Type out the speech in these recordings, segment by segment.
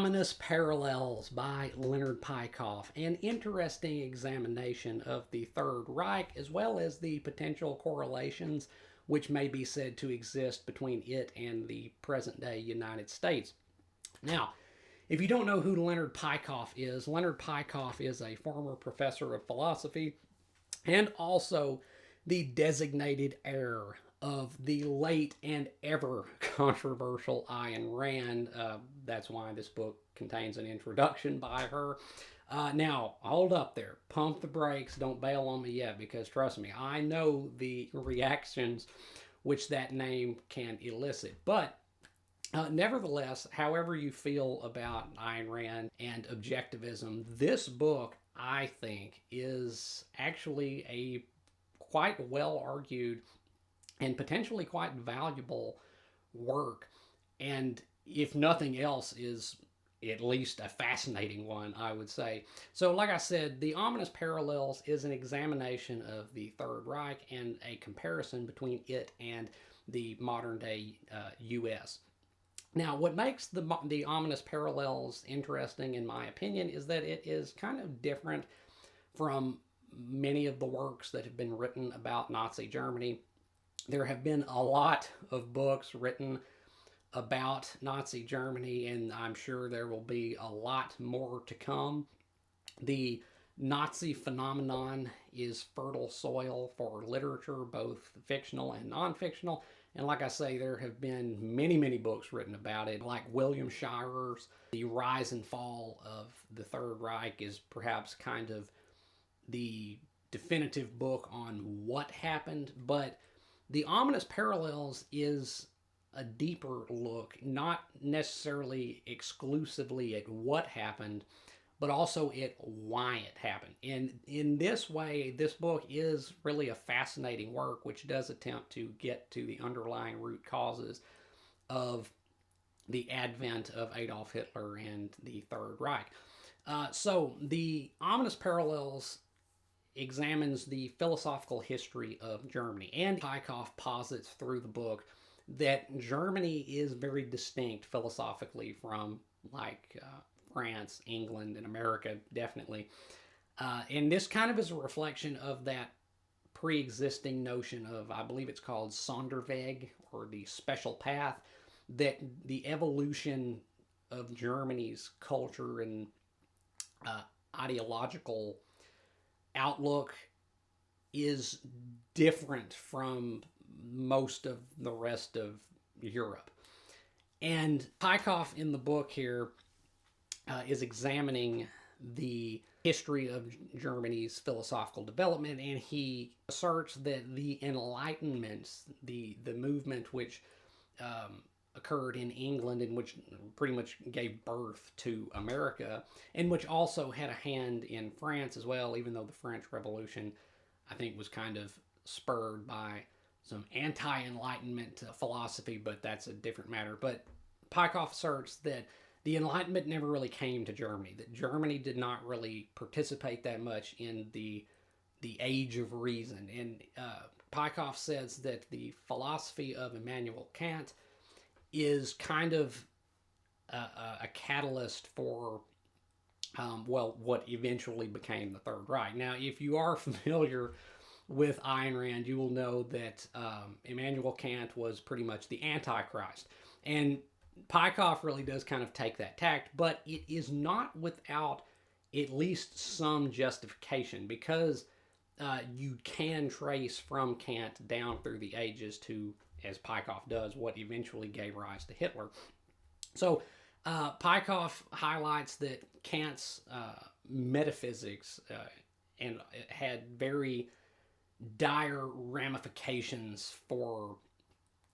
Ominous Parallels by Leonard Peikoff, an interesting examination of the Third Reich as well as the potential correlations which may be said to exist between it and the present day United States. Now, if you don't know who Leonard Peikoff is a former professor of philosophy and also the designated heir of the late and ever controversial Ayn Rand. That's why this book contains an introduction by her. Now, hold up there. Pump the brakes. Don't bail on me yet, because trust me, I know the reactions which that name can elicit. But nevertheless, however you feel about Ayn Rand and objectivism, this book, I think, is actually a quite well argued and potentially quite valuable work, and if nothing else, is at least a fascinating one, I would say. So, like I said, The Ominous Parallels is an examination of the Third Reich and a comparison between it and the modern day U.S. Now, what makes the Ominous Parallels interesting, in my opinion, is that it is kind of different from many of the works that have been written about Nazi Germany. There have been a lot of books written about Nazi Germany, and I'm sure there will be a lot more to come. The Nazi phenomenon is fertile soil for literature, both fictional and non-fictional. And like I say, there have been many, many books written about it, like William Shirer's The Rise and Fall of the Third Reich is perhaps kind of the definitive book on what happened. But The Ominous Parallels is a deeper look, not necessarily exclusively at what happened, but also at why it happened. And in this way, this book is really a fascinating work, which does attempt to get to the underlying root causes of the advent of Adolf Hitler and the Third Reich. So The Ominous Parallels examines the philosophical history of Germany, and Peikoff posits through the book that Germany is very distinct philosophically from France, England, and America, definitely. And this kind of is a reflection of that pre-existing notion of, I believe it's called Sonderweg, or the special path, that the evolution of Germany's culture and ideological outlook is different from most of the rest of Europe. And Peikoff in the book here is examining the history of Germany's philosophical development, and he asserts that the Enlightenment, the movement which occurred in England and which pretty much gave birth to America, and which also had a hand in France as well, even though the French Revolution, I think, was kind of spurred by some anti-Enlightenment philosophy, but that's a different matter. But Peikoff asserts that the Enlightenment never really came to Germany, that Germany did not really participate that much in the Age of Reason. And Peikoff says that the philosophy of Immanuel Kant is kind of a catalyst for, what eventually became the Third Reich. Now, if you are familiar with Ayn Rand, you will know that Immanuel Kant was pretty much the Antichrist. And Peikoff really does kind of take that tact, but it is not without at least some justification, because you can trace from Kant down through the ages to, as Peikoff does, what eventually gave rise to Hitler. So Peikoff highlights that Kant's metaphysics and had very dire ramifications for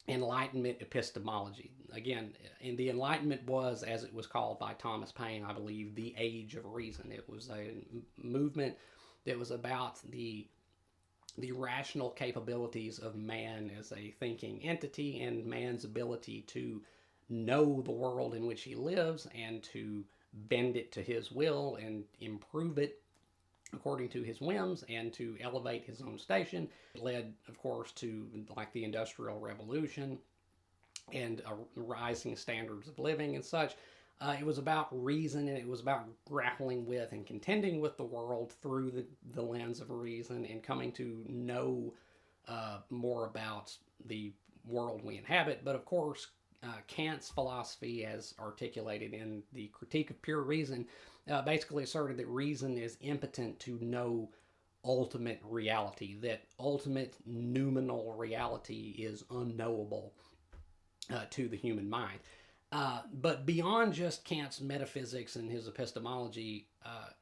Enlightenment epistemology. Again, and the Enlightenment was, as it was called by Thomas Paine, I believe, the Age of Reason. It was a movement that was about the rational capabilities of man as a thinking entity, and man's ability to know the world in which he lives and to bend it to his will and improve it according to his whims and to elevate his own station. It led, of course, to the Industrial Revolution and rising standards of living and such. It was about reason, and it was about grappling with and contending with the world through the lens of reason and coming to know more about the world we inhabit. But of course, Kant's philosophy, as articulated in the Critique of Pure Reason, basically asserted that reason is impotent to know ultimate reality, that ultimate noumenal reality is unknowable to the human mind. But beyond just Kant's metaphysics and his epistemology,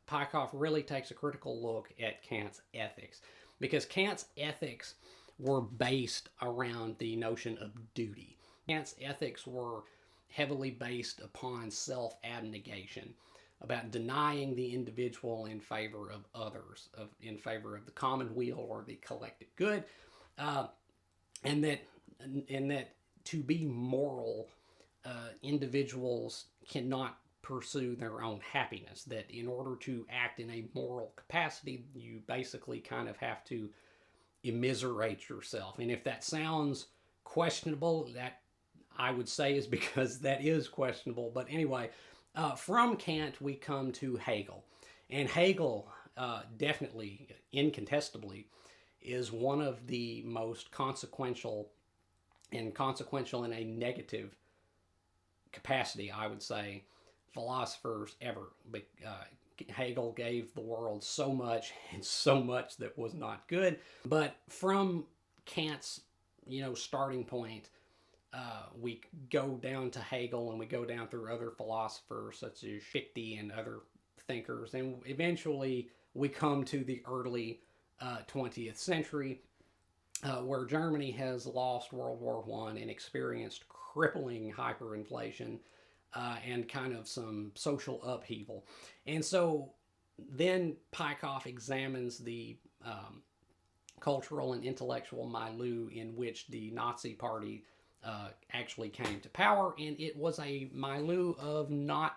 Peikoff really takes a critical look at Kant's ethics, because Kant's ethics were based around the notion of duty. Kant's ethics were heavily based upon self-abnegation, about denying the individual in favor of others, in favor of the common weal or the collective good, uh, and that to be moral, individuals cannot pursue their own happiness. That in order to act in a moral capacity, you basically kind of have to immiserate yourself. And if that sounds questionable, that I would say is because that is questionable. But anyway, from Kant we come to Hegel. And Hegel, definitely, incontestably, is one of the most consequential in a negative capacity, I would say, philosophers ever. Hegel gave the world so much, and so much that was not good. But from Kant's, starting point, we go down to Hegel, and we go down through other philosophers such as Fichte and other thinkers, and eventually we come to the early 20th century, where Germany has lost World War I and experienced crippling hyperinflation and kind of some social upheaval. And so then Peikoff examines the cultural and intellectual milieu in which the Nazi Party actually came to power, and it was a milieu of not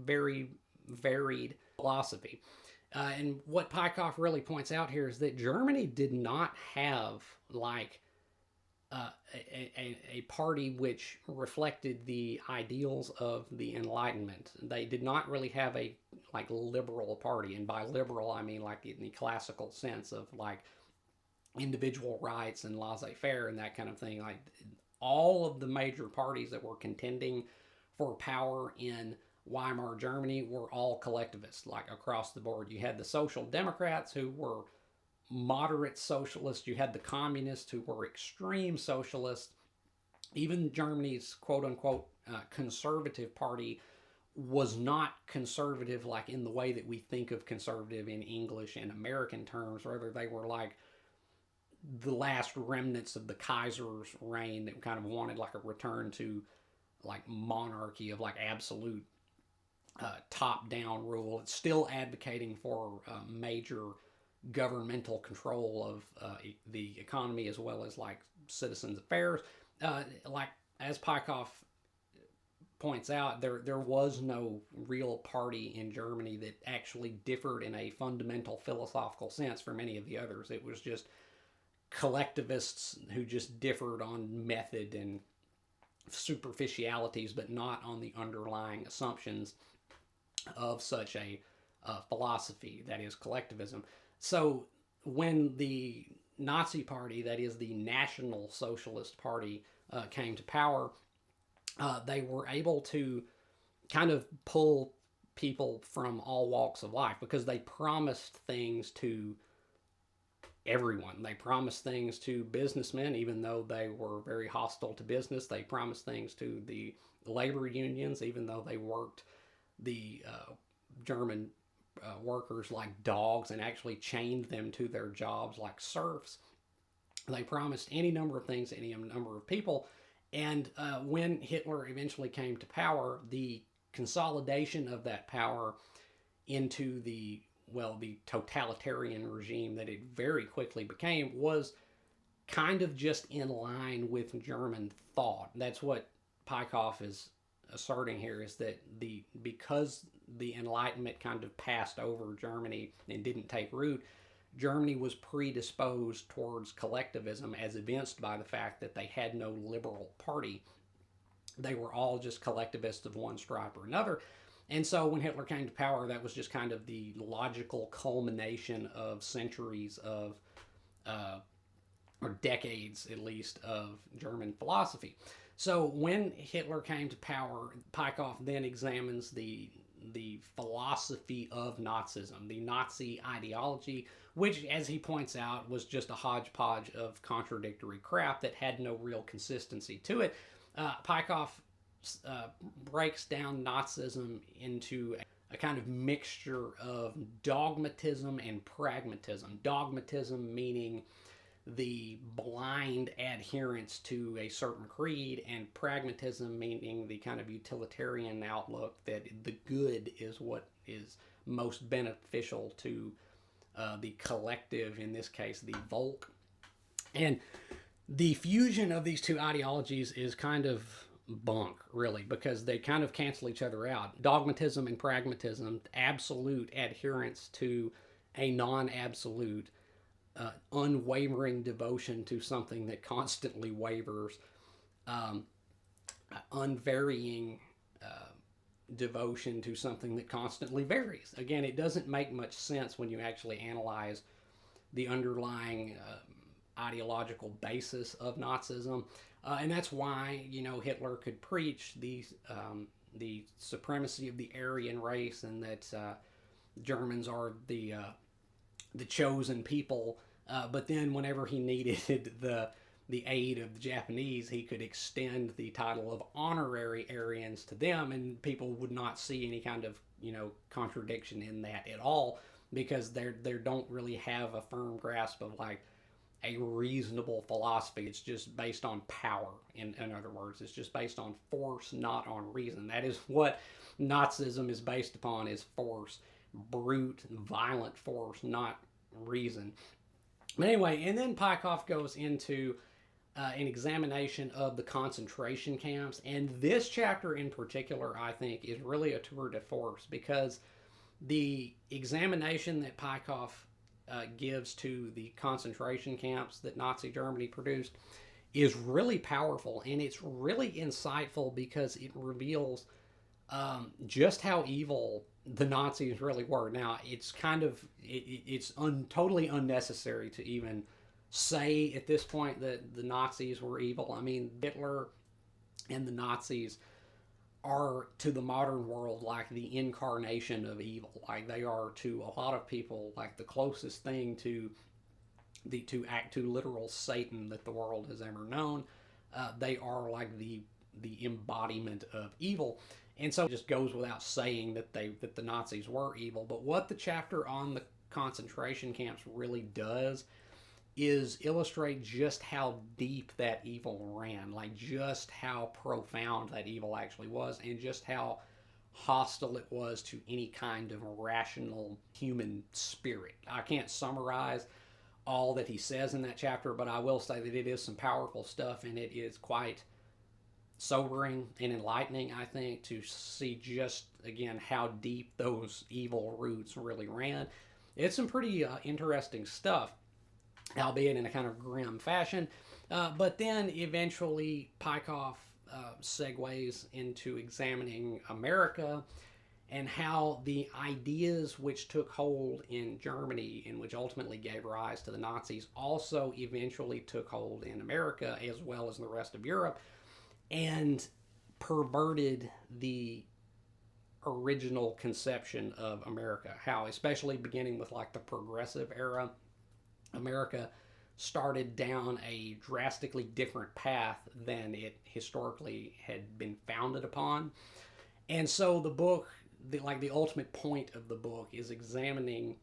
very varied philosophy. And what Peikoff really points out here is that Germany did not have like a party which reflected the ideals of the Enlightenment. They did not really have a liberal party, and by liberal I mean like in the classical sense of like individual rights and laissez-faire and that kind of thing. Like all of the major parties that were contending for power in Weimar Germany were all collectivists, like across the board. You had the Social Democrats, who were moderate socialists. You had the communists, who were extreme socialists. Even Germany's quote-unquote conservative party was not conservative like in the way that we think of conservative in English and American terms. Rather, they were like the last remnants of the Kaiser's reign that kind of wanted like a return to like monarchy of like absolute top-down rule. It's still advocating for major governmental control of the economy as well as like citizens' affairs. Like as Peikoff points out, there was no real party in Germany that actually differed in a fundamental philosophical sense from any of the others. It was just collectivists who just differed on method and superficialities, but not on the underlying assumptions of such a philosophy, that is collectivism. So when the Nazi Party, that is the National Socialist Party, came to power, they were able to kind of pull people from all walks of life, because they promised things to everyone. They promised things to businessmen, even though they were very hostile to business. They promised things to the labor unions, even though they worked the German workers like dogs and actually chained them to their jobs like serfs. They promised any number of things to any number of people. And when Hitler eventually came to power, the consolidation of that power into the totalitarian regime that it very quickly became was kind of just in line with German thought. That's what Peikoff is asserting here, is that because the Enlightenment kind of passed over Germany and didn't take root, Germany was predisposed towards collectivism, as evinced by the fact that they had no liberal party. They were all just collectivists of one stripe or another. And so when Hitler came to power, that was just kind of the logical culmination of centuries of, or decades at least, of German philosophy. So when Hitler came to power, Peikoff then examines the philosophy of Nazism, the Nazi ideology, which, as he points out, was just a hodgepodge of contradictory crap that had no real consistency to it. Peikoff breaks down Nazism into a kind of mixture of dogmatism and pragmatism. Dogmatism meaning the blind adherence to a certain creed, and pragmatism meaning the kind of utilitarian outlook that the good is what is most beneficial to the collective, in this case the Volk. And the fusion of these two ideologies is kind of bunk, really, because they kind of cancel each other out. Dogmatism and pragmatism, absolute adherence to a non-absolute, unwavering devotion to something that constantly wavers, unvarying devotion to something that constantly varies. Again, it doesn't make much sense when you actually analyze the underlying ideological basis of Nazism. And that's why, Hitler could preach the supremacy of the Aryan race, and that Germans are the chosen people. But then whenever he needed the aid of the Japanese, he could extend the title of honorary Aryans to them, and people would not see any kind of contradiction in that at all, because they don't really have a firm grasp of like a reasonable philosophy. It's just based on power. In other words, it's just based on force, not on reason. That is what Nazism is based upon: is force, brute, violent force, not reason. But anyway, and then Peikoff goes into an examination of the concentration camps, and this chapter in particular, I think, is really a tour de force, because the examination that Peikoff gives to the concentration camps that Nazi Germany produced is really powerful, and it's really insightful because it reveals just how evil the Nazis really were. Now, it's kind of it's totally unnecessary to even say at this point that the Nazis were evil. I mean, Hitler and the Nazis are, to the modern world, like the incarnation of evil. Like, they are, to a lot of people, like the closest thing to literal Satan that the world has ever known. They are like the embodiment of evil. And so it just goes without saying that the Nazis were evil. But what the chapter on the concentration camps really does is illustrate just how deep that evil ran, like just how profound that evil actually was, and just how hostile it was to any kind of rational human spirit. I can't summarize all that he says in that chapter, but I will say that it is some powerful stuff, and it is quite sobering and enlightening, I think, to see just, again, how deep those evil roots really ran. It's some pretty interesting stuff, albeit in a kind of grim fashion. But then eventually Peikoff segues into examining America and how the ideas which took hold in Germany and which ultimately gave rise to the Nazis also eventually took hold in America, as well as in the rest of Europe, and perverted the original conception of America. How, especially beginning with like the progressive era, America started down a drastically different path than it historically had been founded upon. And so the book, the ultimate point of the book, is examining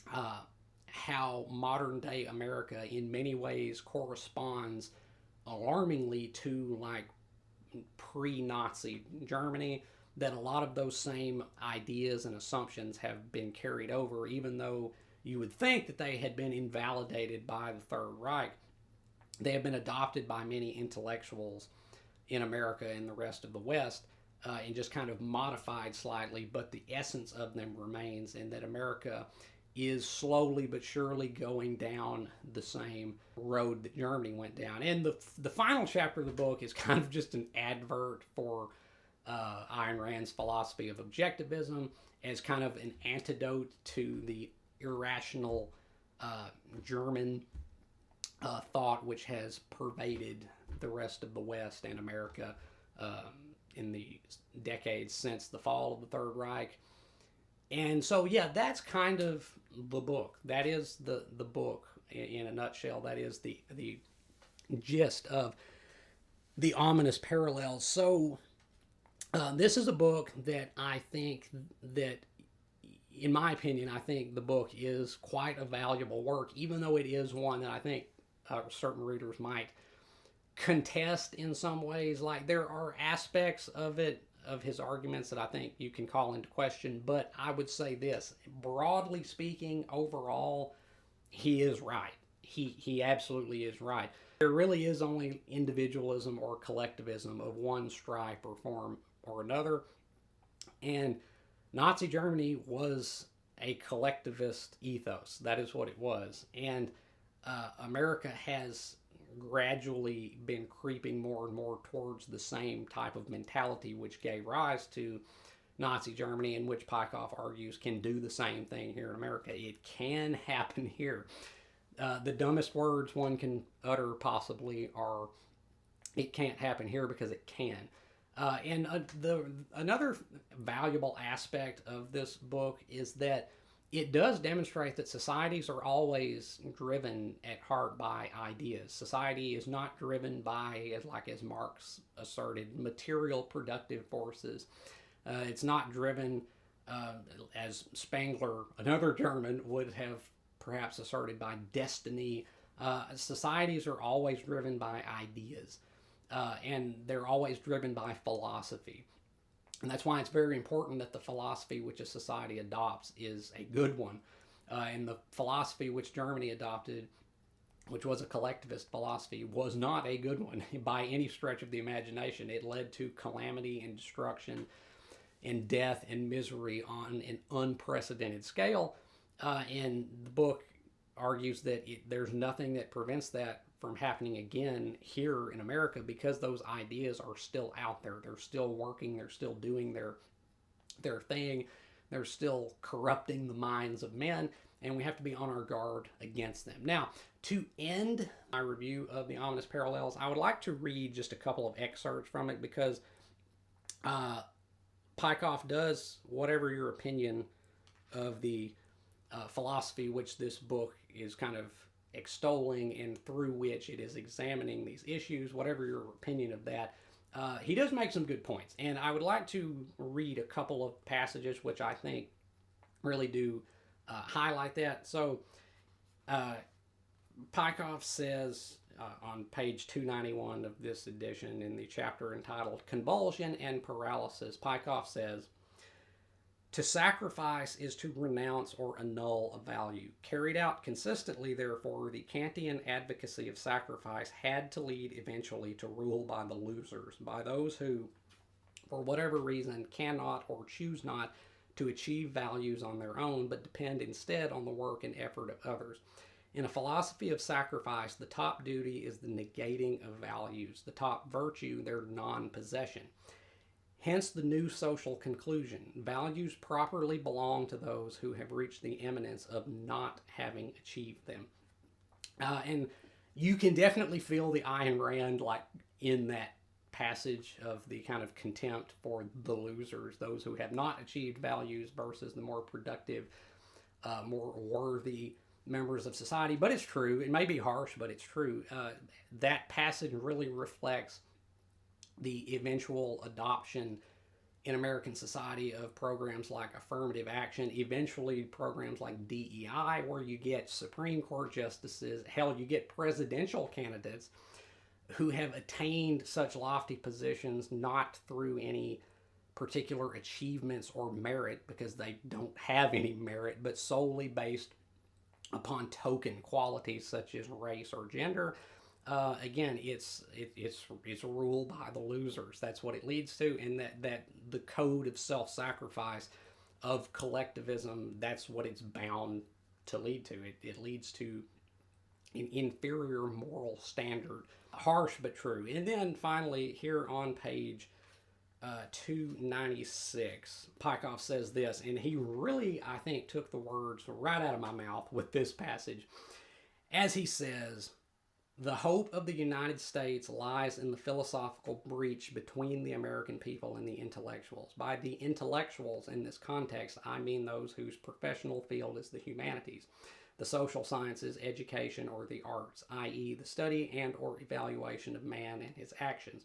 how modern day America in many ways corresponds alarmingly to like pre-Nazi Germany, that a lot of those same ideas and assumptions have been carried over, even though you would think that they had been invalidated by the Third Reich. They have been adopted by many intellectuals in America and the rest of the West, and just kind of modified slightly, but the essence of them remains, and that America is slowly but surely going down the same road that Germany went down. And the final chapter of the book is kind of just an advert for Ayn Rand's philosophy of objectivism as kind of an antidote to the irrational German thought which has pervaded the rest of the West and America in the decades since the fall of the Third Reich. And so, yeah, that's kind of the book. That is the book in a nutshell. That is the gist of the ominous parallels. So, this is a book that I think that, in my opinion, I think the book is quite a valuable work, even though it is one that I think certain readers might contest in some ways. Like, there are aspects of it, of his arguments, that I think you can call into question, but I would say this: broadly speaking, overall, he is right. He absolutely is right. There really is only individualism or collectivism of one stripe or form or another, and Nazi Germany was a collectivist ethos. That is what it was, and America has gradually been creeping more and more towards the same type of mentality which gave rise to Nazi Germany, and which Peikoff argues can do the same thing here in America. It can happen here. The dumbest words one can utter possibly are, "It can't happen here," because it can. Another valuable aspect of this book is that it does demonstrate that societies are always driven at heart by ideas. Society is not driven by, as Marx asserted, material productive forces. It's not driven, as Spengler, another German, would have perhaps asserted, by destiny. Societies are always driven by ideas, and they're always driven by philosophy. And that's why it's very important that the philosophy which a society adopts is a good one. And the philosophy which Germany adopted, which was a collectivist philosophy, was not a good one by any stretch of the imagination. It led to calamity and destruction and death and misery on an unprecedented scale. And the book argues that there's nothing that prevents that from happening again here in America, because those ideas are still out there. They're still working. They're still doing their thing. They're still corrupting the minds of men, and we have to be on our guard against them. Now, to end my review of The Ominous Parallels, I would like to read just a couple of excerpts from it, because Peikoff does, whatever your opinion of the philosophy which this book is kind of extolling and through which it is examining these issues, whatever your opinion of that, he does make some good points. And I would like to read a couple of passages which I think really do highlight that. So Peikoff says on page 291 of this edition, in the chapter entitled Convulsion and Paralysis, Peikoff says, "To sacrifice is to renounce or annul a value. Carried out consistently, therefore, the Kantian advocacy of sacrifice had to lead eventually to rule by the losers, by those who, for whatever reason, cannot or choose not to achieve values on their own, but depend instead on the work and effort of others. In a philosophy of sacrifice, the top duty is the negating of values, the top virtue their non-possession. Hence the new social conclusion: values properly belong to those who have reached the eminence of not having achieved them." And you can definitely feel the Ayn Rand in that passage of the kind of contempt for the losers, those who have not achieved values versus the more productive, more worthy members of society. But it's true. It may be harsh, but it's true. That passage really reflects the eventual adoption in American society of programs like affirmative action, eventually programs like DEI, where you get Supreme Court justices, hell, you get presidential candidates who have attained such lofty positions not through any particular achievements or merit, because they don't have any merit, but solely based upon token qualities such as race or gender. Again, it's ruled by the losers. That's what it leads to, and that the code of self-sacrifice, of collectivism, that's what it's bound to lead to. It leads to an inferior moral standard. Harsh but true. And then finally, here on page 296, Peikoff says this, and he really, I think, took the words right out of my mouth with this passage. As he says, the hope of the United States lies in the philosophical breach between the American people and the intellectuals. By the intellectuals in this context, I mean those whose professional field is the humanities, the social sciences, education, or the arts, i.e. the study and or evaluation of man and his actions.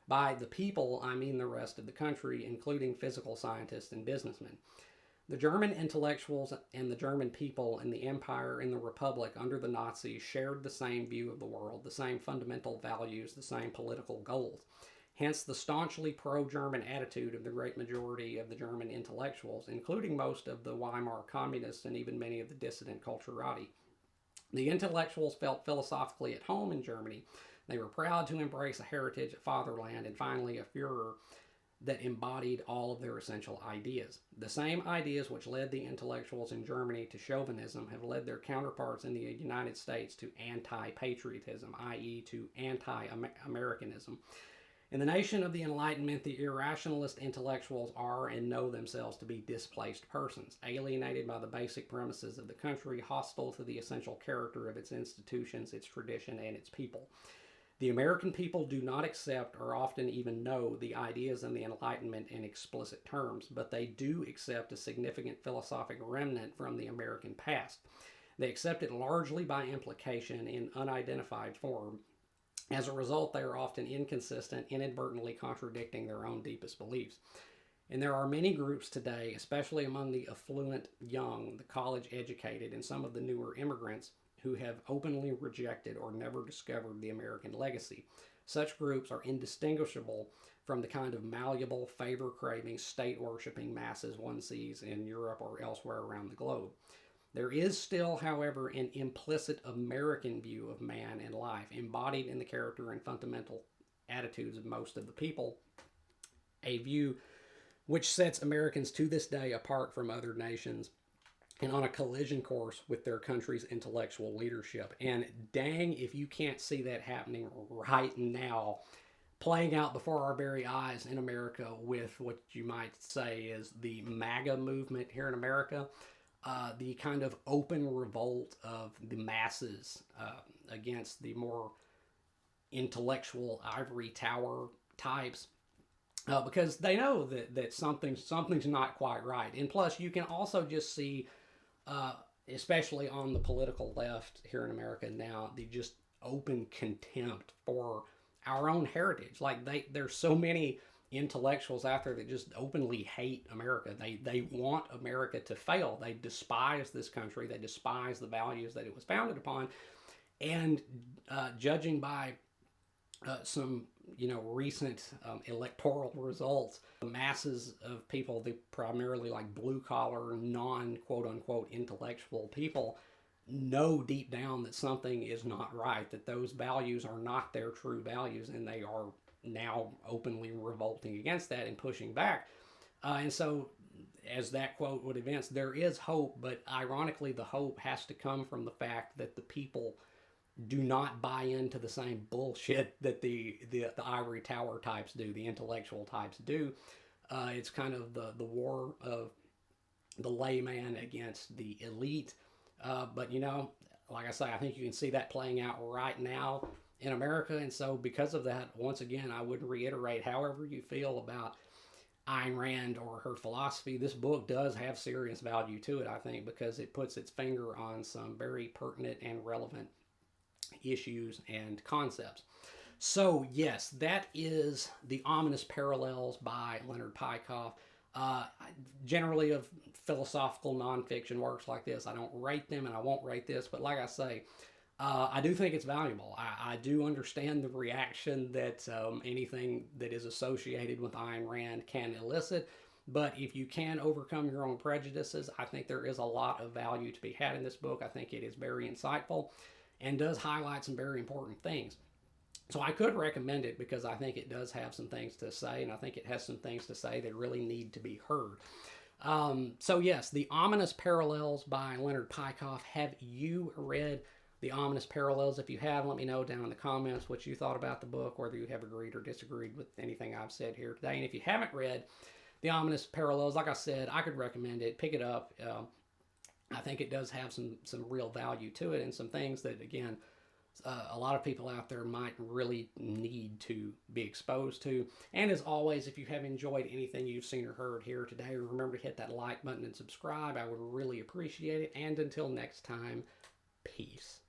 By the people, I mean the rest of the country, including physical scientists and businessmen. The German intellectuals and the German people in the Empire and the Republic under the Nazis shared the same view of the world, the same fundamental values, the same political goals. Hence the staunchly pro-German attitude of the great majority of the German intellectuals, including most of the Weimar communists and even many of the dissident culturati. The intellectuals felt philosophically at home in Germany. They were proud to embrace a heritage, a fatherland, and finally a Führer that embodied all of their essential ideas. The same ideas which led the intellectuals in Germany to chauvinism have led their counterparts in the United States to anti-patriotism, i.e. to anti-Americanism. In the nation of the Enlightenment, the irrationalist intellectuals are and know themselves to be displaced persons, alienated by the basic premises of the country, hostile to the essential character of its institutions, its tradition, and its people. The American people do not accept or often even know the ideas of the Enlightenment in explicit terms, but they do accept a significant philosophic remnant from the American past. They accept it largely by implication in unidentified form. As a result, they are often inconsistent, inadvertently contradicting their own deepest beliefs. And there are many groups today, especially among the affluent young, the college educated, and some of the newer immigrants, who have openly rejected or never discovered the American legacy. Such groups are indistinguishable from the kind of malleable, favor-craving, state-worshipping masses one sees in Europe or elsewhere around the globe. There is still, however, an implicit American view of man and life, embodied in the character and fundamental attitudes of most of the people, a view which sets Americans to this day apart from other nations and on a collision course with their country's intellectual leadership. And dang, if you can't see that happening right now, playing out before our very eyes in America with what you might say is the MAGA movement here in America, the kind of open revolt of the masses against the more intellectual ivory tower types. Because they know that something's not quite right. And plus, you can also just see, especially on the political left here in America now, the just open contempt for our own heritage. Like there's so many intellectuals out there that just openly hate America. They want America to fail. They despise this country. They despise the values that it was founded upon. And judging by some recent electoral results, the masses of people, the primarily like blue collar, non quote unquote intellectual people, know deep down that something is not right, that those values are not their true values, and they are now openly revolting against that and pushing back. And so, as that quote would evince, there is hope, but ironically, the hope has to come from the fact that the people do not buy into the same bullshit that the ivory tower types do, the intellectual types do. It's kind of the war of the layman against the elite. But like I say, I think you can see that playing out right now in America. And so because of that, once again, I would reiterate, however you feel about Ayn Rand or her philosophy, this book does have serious value to it, I think, because it puts its finger on some very pertinent and relevant issues and concepts. So yes, that is The Ominous Parallels by Leonard Peikoff. Generally of philosophical nonfiction works like this, I don't rate them, and I won't rate this, but like I say, I do think it's valuable. I do understand the reaction that anything that is associated with Ayn Rand can elicit, but if you can overcome your own prejudices, I think there is a lot of value to be had in this book. I think it is very insightful and does highlight some very important things. So I could recommend it because I think it does have some things to say, and I think it has some things to say that really need to be heard. So yes, The Ominous Parallels by Leonard Peikoff. Have you read The Ominous Parallels? If you have, let me know down in the comments what you thought about the book, whether you have agreed or disagreed with anything I've said here today. And if you haven't read The Ominous Parallels, like I said, I could recommend it. Pick it up. I think it does have some real value to it, and some things that, again, a lot of people out there might really need to be exposed to. And as always, if you have enjoyed anything you've seen or heard here today, remember to hit that like button and subscribe. I would really appreciate it. And until next time, peace.